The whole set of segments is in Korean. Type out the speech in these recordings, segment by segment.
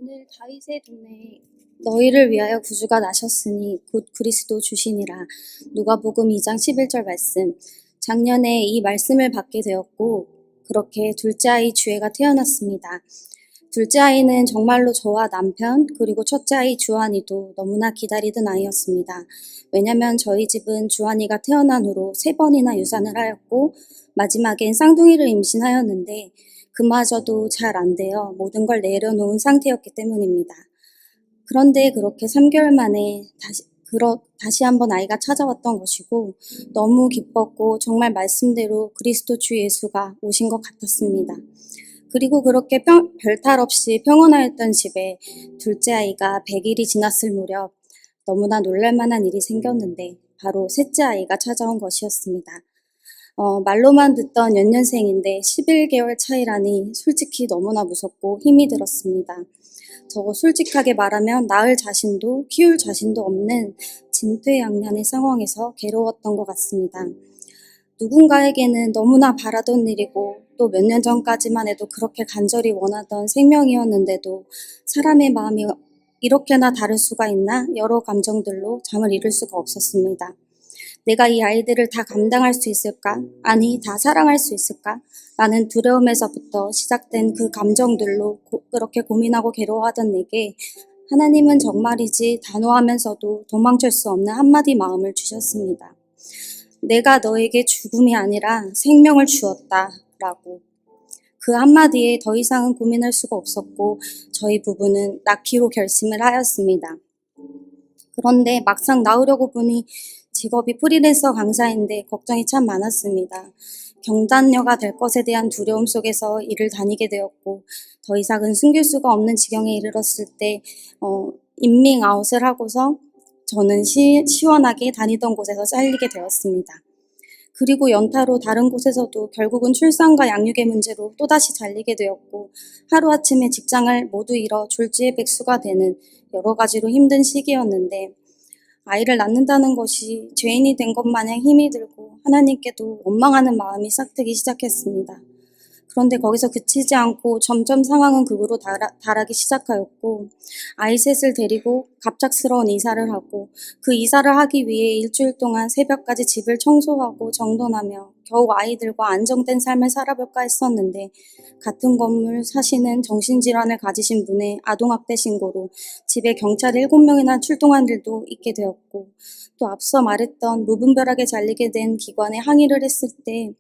오늘 다윗의 동네에 너희를 위하여 구주가 나셨으니 곧 그리스도 주시니라. 누가복음 2장 11절 말씀. 작년에 이 말씀을 받게 되었고 그렇게 둘째 아이 주애가 태어났습니다. 둘째 아이는 정말로 저와 남편 그리고 첫째 아이 주한이도 너무나 기다리던 아이였습니다. 왜냐면 저희 집은 주한이가 태어난 후로 3번이나 유산을 하였고 마지막엔 쌍둥이를 임신하였는데 그마저도 잘 안 되어 모든 걸 내려놓은 상태였기 때문입니다. 그런데 그렇게 3개월 만에 다시 한번 아이가 찾아왔던 것이고 너무 기뻤고 정말 말씀대로 그리스도 주 예수가 오신 것 같았습니다. 그리고 그렇게 별탈 없이 평온하였던 집에 둘째 아이가 100일이 지났을 무렵 너무나 놀랄만한 일이 생겼는데 바로 셋째 아이가 찾아온 것이었습니다. 말로만 듣던 연년생인데 11개월 차이라니 솔직히 너무나 무섭고 힘이 들었습니다. 솔직하게 말하면 낳을 자신도 키울 자신도 없는 진퇴양난의 상황에서 괴로웠던 것 같습니다. 누군가에게는 너무나 바라던 일이고 또 몇 년 전까지만 해도 그렇게 간절히 원하던 생명이었는데도 사람의 마음이 이렇게나 다를 수가 있나 여러 감정들로 잠을 이룰 수가 없었습니다. 내가 이 아이들을 다 감당할 수 있을까? 아니, 다 사랑할 수 있을까? 라는 두려움에서부터 시작된 그 감정들로 그렇게 고민하고 괴로워하던 내게 하나님은 정말이지 단호하면서도 도망칠 수 없는 한마디 마음을 주셨습니다. 내가 너에게 죽음이 아니라 생명을 주었다 라고. 그 한마디에 더 이상은 고민할 수가 없었고 저희 부부는 낳기로 결심을 하였습니다. 그런데 막상 낳으려고 보니 직업이 프리랜서 강사인데 걱정이 참 많았습니다. 경단녀가 될 것에 대한 두려움 속에서 일을 다니게 되었고 더 이상은 숨길 수가 없는 지경에 이르렀을 때 인밍아웃을 하고서 저는 시원하게 다니던 곳에서 잘리게 되었습니다. 그리고 연타로 다른 곳에서도 결국은 출산과 양육의 문제로 또다시 잘리게 되었고 하루아침에 직장을 모두 잃어 졸지의 백수가 되는 여러 가지로 힘든 시기였는데 아이를 낳는다는 것이 죄인이 된 것 마냥 힘이 들고 하나님께도 원망하는 마음이 싹트기 시작했습니다. 그런데 거기서 그치지 않고 점점 상황은 극으로 달하기 시작하였고 아이 셋을 데리고 갑작스러운 이사를 하고 그 이사를 하기 위해 일주일 동안 새벽까지 집을 청소하고 정돈하며 겨우 아이들과 안정된 삶을 살아볼까 했었는데 같은 건물 사시는 정신질환을 가지신 분의 아동학대 신고로 집에 경찰 7명이나 출동한 일도 있게 되었고 또 앞서 말했던 무분별하게 잘리게 된 기관에 항의를 했을 때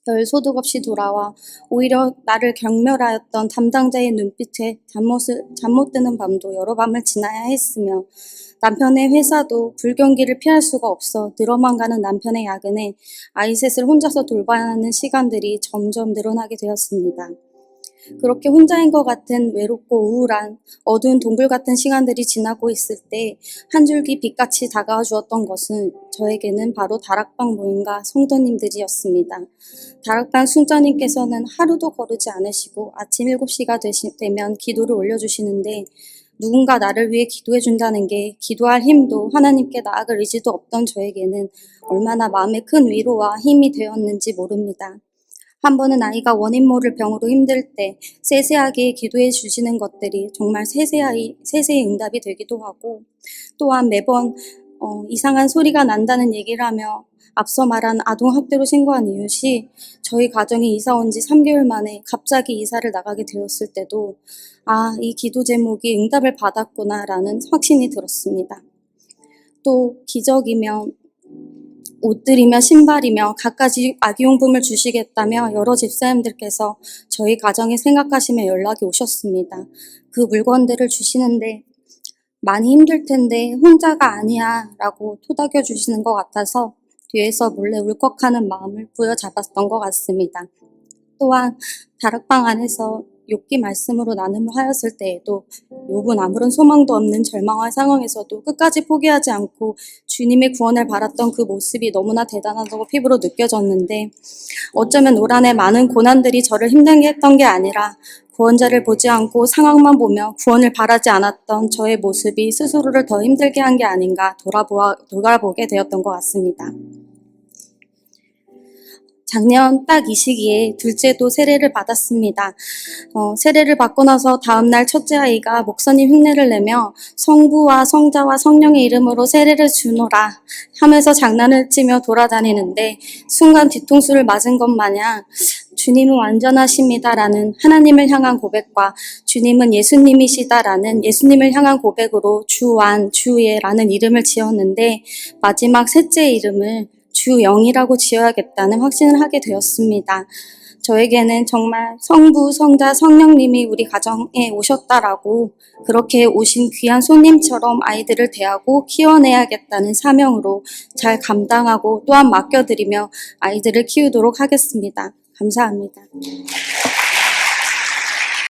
별 소득 없이 돌아와 오히려 나를 경멸하였던 담당자의 눈빛에 잠 못 드는 밤도 여러 밤을 지나야 했으며 남편의 회사도 불경기를 피할 수가 없어 늘어만 가는 남편의 야근에 아이 셋을 혼자서 돌봐야 하는 시간들이 점점 늘어나게 되었습니다. 그렇게 혼자인 것 같은 외롭고 우울한 어두운 동굴 같은 시간들이 지나고 있을 때 한 줄기 빛같이 다가와 주었던 것은 저에게는 바로 다락방 모임과 성도님들이었습니다. 다락방 순자님께서는 하루도 거르지 않으시고 아침 7시가 되면 기도를 올려주시는데 누군가 나를 위해 기도해 준다는 게 기도할 힘도 하나님께 나아갈 의지도 없던 저에게는 얼마나 마음에 큰 위로와 힘이 되었는지 모릅니다. 한 번은 아이가 원인 모를 병으로 힘들 때 세세하게 기도해 주시는 것들이 정말 세세히 응답이 되기도 하고 또한 매번 이상한 소리가 난다는 얘기를 하며 앞서 말한 아동학대로 신고한 이웃이 저희 가정에 이사 온 지 3개월 만에 갑자기 이사를 나가게 되었을 때도 이 기도 제목이 응답을 받았구나라는 확신이 들었습니다. 또 기적이며 옷들이며 신발이며 갖가지 아기용품을 주시겠다며 여러 집사님들께서 저희 가정에 생각하시며 연락이 오셨습니다. 그 물건들을 주시는데 많이 힘들 텐데 혼자가 아니야 라고 토닥여 주시는 것 같아서 뒤에서 몰래 울컥하는 마음을 부여잡았던 것 같습니다. 또한 다락방 안에서 욥기 말씀으로 나눔을 하였을 때에도 욥은 아무런 소망도 없는 절망한 상황에서도 끝까지 포기하지 않고 주님의 구원을 바랐던 그 모습이 너무나 대단하다고 피부로 느껴졌는데 어쩌면 올 한해 많은 고난들이 저를 힘들게 했던 게 아니라 구원자를 보지 않고 상황만 보며 구원을 바라지 않았던 저의 모습이 스스로를 더 힘들게 한 게 아닌가 돌아보게 되었던 것 같습니다. 작년 딱 이 시기에 둘째도 세례를 받았습니다. 세례를 받고 나서 다음날 첫째 아이가 목사님 흉내를 내며 성부와 성자와 성령의 이름으로 세례를 주노라 하면서 장난을 치며 돌아다니는데 순간 뒤통수를 맞은 것 마냥 주님은 완전하십니다라는 하나님을 향한 고백과 주님은 예수님이시다라는 예수님을 향한 고백으로 주완, 주예라는 이름을 지었는데 마지막 셋째 이름을 주영이라고 지어야겠다는 확신을 하게 되었습니다. 저에게는 정말 성부, 성자, 성령님이 우리 가정에 오셨다라고 그렇게 오신 귀한 손님처럼 아이들을 대하고 키워내야겠다는 사명으로 잘 감당하고 또한 맡겨드리며 아이들을 키우도록 하겠습니다. 감사합니다.